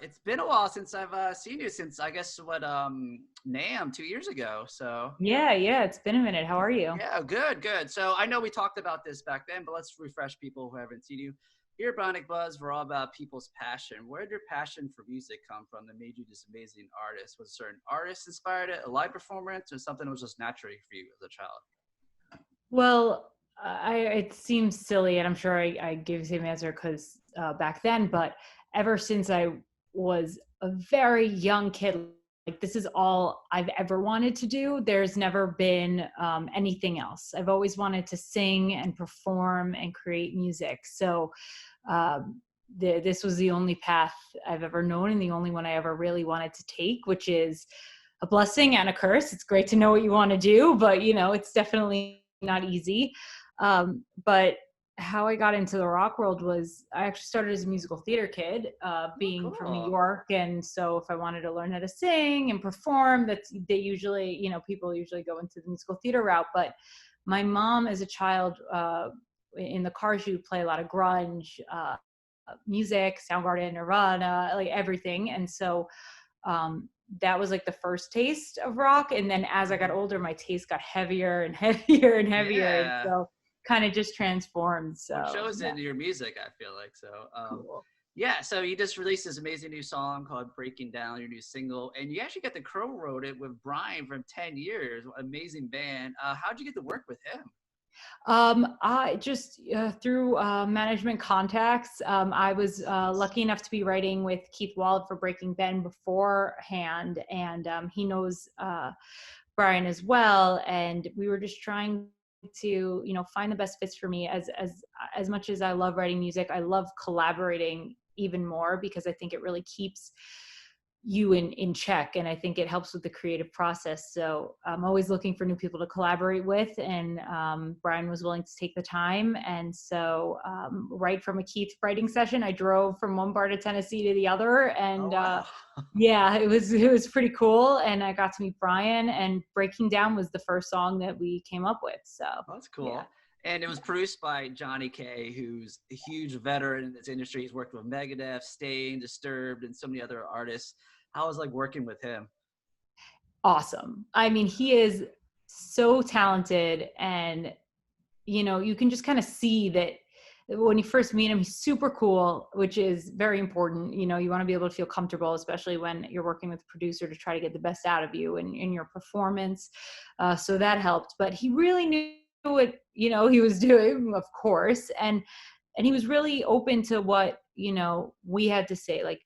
It's been a while since I've seen you since I guess what NAMM 2 years ago. So Yeah, it's been a minute. How are you? yeah, good. So I know we talked about this back then, but let's refresh people who haven't seen you. Here at Bionic Buzz, we're all about people's passion. Where did your passion for music come from that made you this amazing artist? Was a certain artist inspired it, a live performance, or something that was just naturally for you as a child? Well, it seems silly, and I'm sure I gave the same answer because back then, but ever since I was a very young kid, like this is all I've ever wanted to do. There's never been anything else. I've always wanted to sing and perform and create music. So um, this was the only path I've ever known and the only one I ever really wanted to take, which is a blessing and a curse. It's great to know what you want to do, but it's definitely not easy. But how I got into the rock world was I actually started as a musical theater kid, Oh, being from New cool. York. And so if I wanted to learn how to sing and perform, they usually, people usually go into the musical theater route. But my mom as a child, in the car, she would play a lot of grunge, music, Soundgarden, Nirvana, like everything. And so um, that was like the first taste of rock. And then as I got Mhm. older, my taste got heavier and heavier and heavier. And Yeah, so kind of just transformed. which So shows yeah, in your music, I feel like. So, cool. yeah, so you just released this amazing new song called Breaking Down, your new single, and you actually got the co-wrote it with Brian from 10 Years, amazing band. How'd you get to work with him? I just through management contacts, I was lucky enough to be writing with Keith Wald for Breaking Ben beforehand, and he knows Brian as well. And we were just trying to, find the best fits for me. As much as I love writing music, I love collaborating even more because I think it really keeps you in check, and I think it helps with the creative process. So I'm always looking for new people to collaborate with, and Brian was willing to take the time. And so right from a Keith writing session, I drove from one part of Tennessee to the other, Oh, and wow. yeah, it was pretty cool. And I got to meet Brian, and Breaking Down was the first song that we came up with. So That's yeah. cool. And it was produced by Johnny K, who's a huge veteran in this industry. He's worked with Megadeth, Stain, Disturbed, and so many other artists. How was like working with him? Awesome. I mean, he is so talented, and you can just kind of see that when you first meet him, he's super cool, which is very important. You want to be able to feel comfortable, especially when you're working with a producer to try to get the best out of you and in your performance. So that helped, but he really knew what, he was doing, of course. And he was really open to what we had to say, like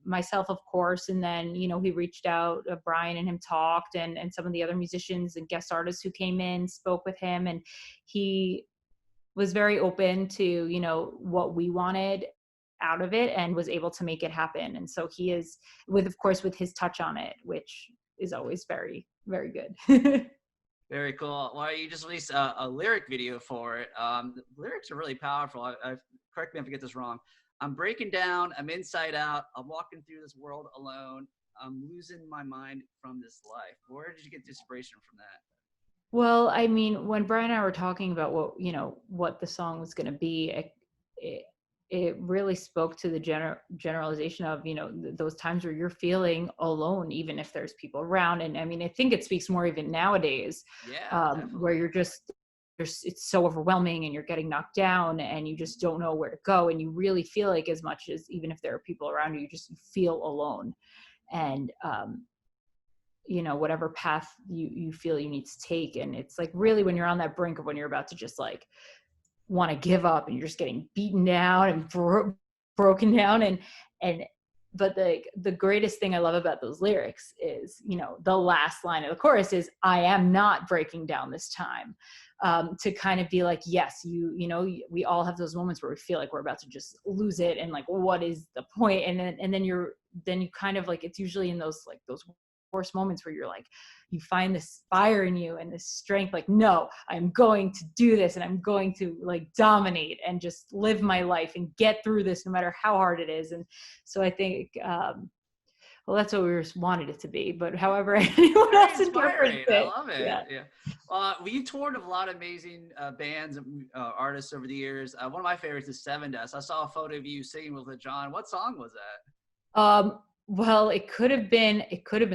myself, of course. And then he reached out, Brian and him talked, and some of the other musicians and guest artists who came in spoke with him, and he was very open to what we wanted out of it and was able to make it happen. And so he is, with, of course, with his touch on it, which is always very, very good. Very cool. Well, you just released a lyric video for it. The lyrics are really powerful. Correct me if I get this wrong. I'm breaking down. I'm inside out. I'm walking through this world alone. I'm losing my mind from this life. Where did you get the inspiration from that? Well, I mean, when Brian and I were talking about what the song was going to be, it really spoke to the generalization of those times where you're feeling alone, even if there's people around. And I mean, I think it speaks more even nowadays, Yeah, where definitely. you're just it's so overwhelming and you're getting knocked down and you just don't know where to go, and you really feel like, as much as even if there are people around you, you just feel alone. And whatever path you feel you need to take, and it's like really when you're on that brink of when you're about to just like want to give up, and you're just getting beaten down and broken down. And but the greatest thing I love about those lyrics is the last line of the chorus is, I am not breaking down this time. To kind of be like, yes, we all have those moments where we feel like we're about to just lose it, and like, what is the point? And then you kind of like, it's usually in those like those worst moments where you're like, you find this fire in you and this strength, like, no, I'm going to do this, and I'm going to like dominate and just live my life and get through this no matter how hard it is. And so I think well, that's what we wanted it to be, but however anyone Very else interprets inspiring. I it. love it. Yeah. Yeah. Well, you toured with a lot of amazing bands and artists over the years. One of my favorites is Seven Dust. I saw a photo of you singing with John. What song was that? Well, it could have been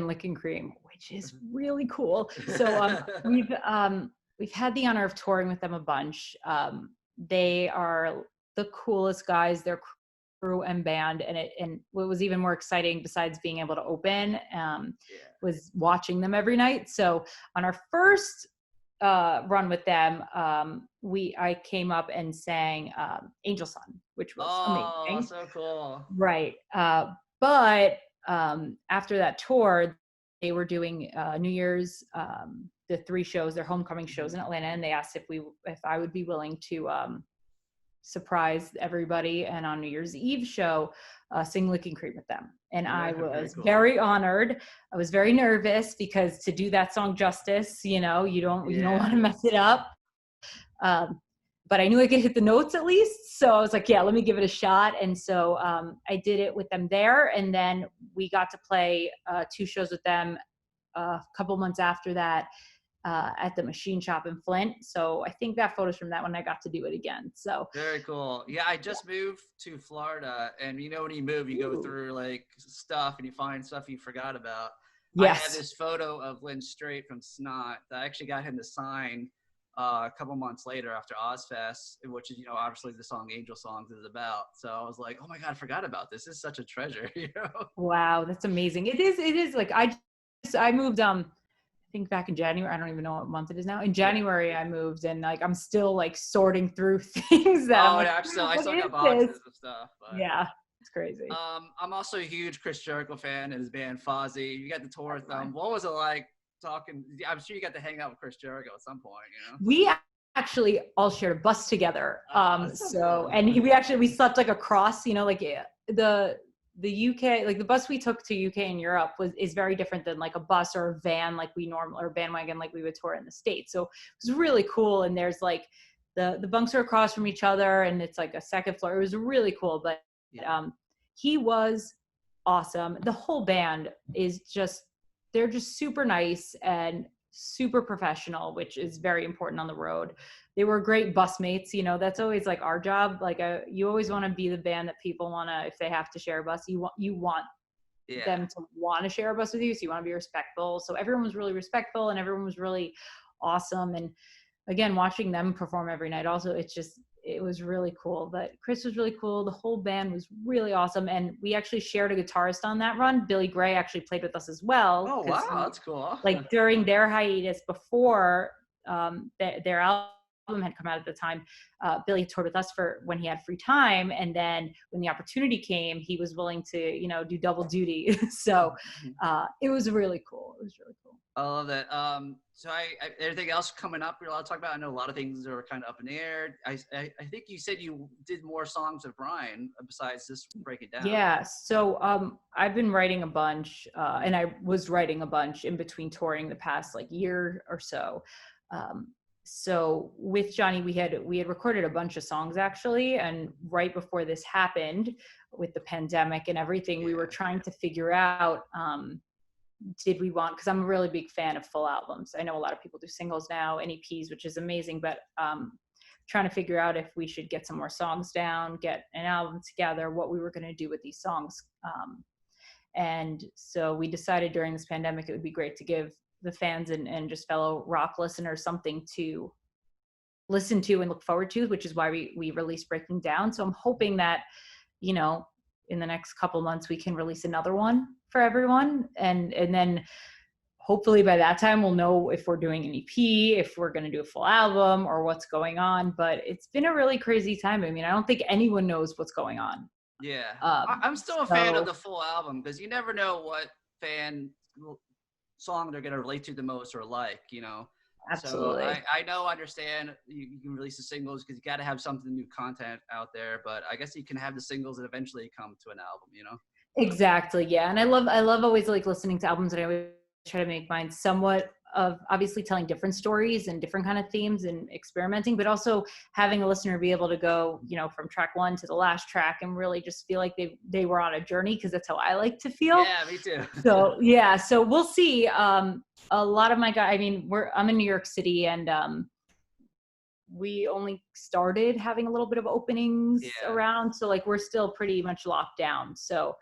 Licking Cream, which is really cool. So we've had the honor of touring with them a bunch. They are the coolest guys. Their crew and band, and what was even more exciting, besides being able to open, Yeah. was watching them every night. So on our first run with them, I came up and sang Angel Sun, which was Oh, amazing. so cool. Right. But after that tour, they were doing New Year's, the 3 shows, their homecoming shows in Atlanta, and they asked if I would be willing to surprise everybody, and on New Year's Eve show, sing Licking Cream with them. And I Very was cool. very honored. I was very nervous because to do that song justice, you don't want Yeah. to mess it up. Um, but I knew I could hit the notes at least. So I was like, yeah, let me give it a shot. And so I did it with them there. And then we got to play 2 shows with them a couple months after that at the Machine Shop in Flint. So I think that photo's from that when I got to do it again. So Very cool. Yeah, I just moved to Florida, and when you move, you go ooh, through like stuff and you find stuff you forgot about. I have yes. this photo of Lynn Strait from Snot that I actually got him to sign a couple months later after Ozfest, which is, obviously the song Angel Songs is about. So I was like, oh my God, I forgot about this. This is such a treasure, Wow, that's amazing. It is like I moved I think back in January. I don't even know what month it is now. In Yeah. January, I moved, and like I'm still like sorting through things that I'm Oh, like, yeah, I what still is got this? boxes of stuff, but Yeah, it's crazy. I'm also a huge Chris Jericho fan and his band Fozzy. You got the tour with them. What was it like talking? I'm sure you got to hang out with Chris Jericho at some point. We actually all shared a bus together. Oh, that's so So, cool. and we slept like across, like the UK, like the bus we took to UK and Europe is very different than like a bus or a van like we normally, or bandwagon like we would tour in the States. So it was really cool. And there's like the bunks are across from each other, and it's like a second floor. It was really cool. But Yeah. he was awesome. The whole band is they're just super nice and super professional, which is very important on the road. They were great bus mates. That's always like our job. Like you always want to be the band that people want to, if they have to share a bus, you want Yeah. them to want to share a bus with you. So you want to be respectful. So everyone was really respectful, and everyone was really awesome. And again, watching them perform every night also, it was really cool. But Chris was really cool. The whole band was really awesome. And we actually shared a guitarist on that run. Billy Gray actually played with us as well. Oh, Because wow. That's cool. like during their hiatus before their album had come out at the time, Billy toured with us for when he had free time. And then when the opportunity came, he was willing to, do double duty. So it was really cool. It was really cool. I love that. So anything else coming up you're allowed to talk about? I know a lot of things are kind of up in the air. I think you said you did more songs with Brian besides this Break It Down. Yeah. So I've been writing a bunch, and I was writing a bunch in between touring the past like year or so. So with Johnny, we had recorded a bunch of songs actually, and right before this happened with the pandemic and everything, we were trying to figure out, did we want, because I'm a really big fan of full albums. I know a lot of people do singles now and EPs, which is amazing, but trying to figure out if we should get some more songs down, get an album together, what we were going to do with these songs. And so we decided during this pandemic, it would be great to give the fans and just fellow rock listeners something to listen to and look forward to, which is why we released Breaking Down. So I'm hoping that, in the next couple months, we can release another one for everyone. And then hopefully by that time, we'll know if we're doing an EP, if we're going to do a full album or what's going on. But it's been a really crazy time. I mean, I don't think anyone knows what's going on. Yeah. I'm still a fan of the full album because you never know what fan song they're going to relate to the most or like. Absolutely. So I understand you can release the singles because you got to have something new content out there, but I guess you can have the singles that eventually come to an album. Exactly. Yeah. And I love always like listening to albums, and I always try to make mine somewhat of obviously telling different stories and different kind of themes and experimenting, but also having a listener be able to go, from track one to the last track and really just feel like they were on a journey, because that's how I like to feel. Yeah, me too. So yeah, so we'll see. A lot of my guys, I mean, I'm in New York City, and we only started having a little bit of openings around. So like we're still pretty much locked down. So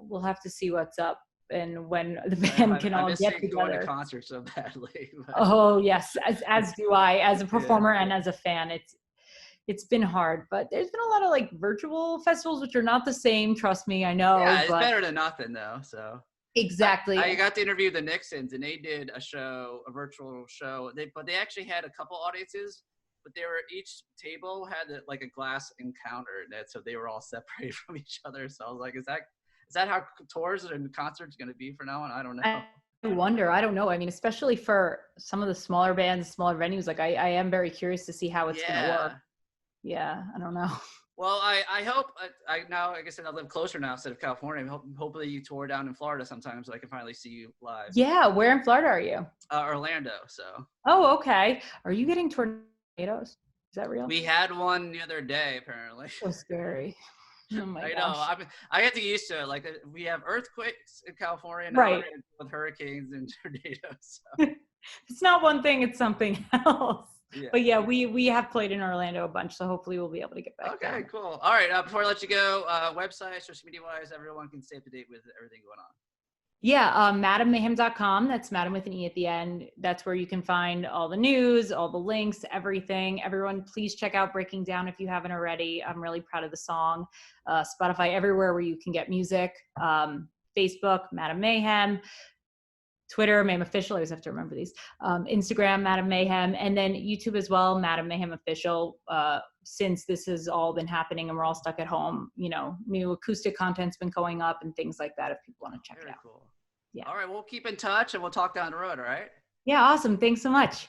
we'll have to see what's up and when the band can I all miss get going to together. concerts so badly. But, Oh yes, as do I, as a yeah. performer and as a fan. It's been hard, but there's been a lot of like virtual festivals, which are not the same. Trust me, I know, Yeah, it's but better than nothing though. So exactly. I got to interview the Nixons, and they did a virtual show. But they actually had a couple audiences, but they were each table had like a glass encounter in it, so they were all separated from each other. So I was like, is that how tours and concerts going to be from now on? I don't know. I wonder. I don't know. I mean, especially for some of the smaller bands, smaller venues, like I am very curious to see how it's going to work. Yeah. Yeah, I don't know. Well, I hope I now, like I said, I live closer now instead of California. Hopefully you tour down in Florida sometime so I can finally see you live. Yeah, where in Florida are you? Orlando. So. Oh, okay. Are you getting tornadoes? Is that real? We had one the other day, apparently. So scary. Oh my I gosh. know. I get to get used to it. Like we have earthquakes in California now, Right. with hurricanes and tornadoes. So. It's not one thing; it's something else. Yeah. But yeah, we have played in Orlando a bunch, so hopefully we'll be able to get back. Okay, down. cool. All right. Before I let you go, website, social media wise, everyone can stay up to date with everything going on. Yeah, MadameMayhem.com. That's Madame with an E at the end. That's where you can find all the news, all the links, everything. Everyone, please check out Breaking Down if you haven't already. I'm really proud of the song. Spotify, everywhere where you can get music. Facebook, Madame Mayhem. Twitter, Mayhem Official. I always have to remember these. Instagram, Madame Mayhem. And then YouTube as well, Madame Mayhem Official. Since this has all been happening and we're all stuck at home, new acoustic content's been going up and things like that if people want to check it out. Cool. Yeah. All right. We'll keep in touch and we'll talk down the road. All right. Yeah. Awesome. Thanks so much.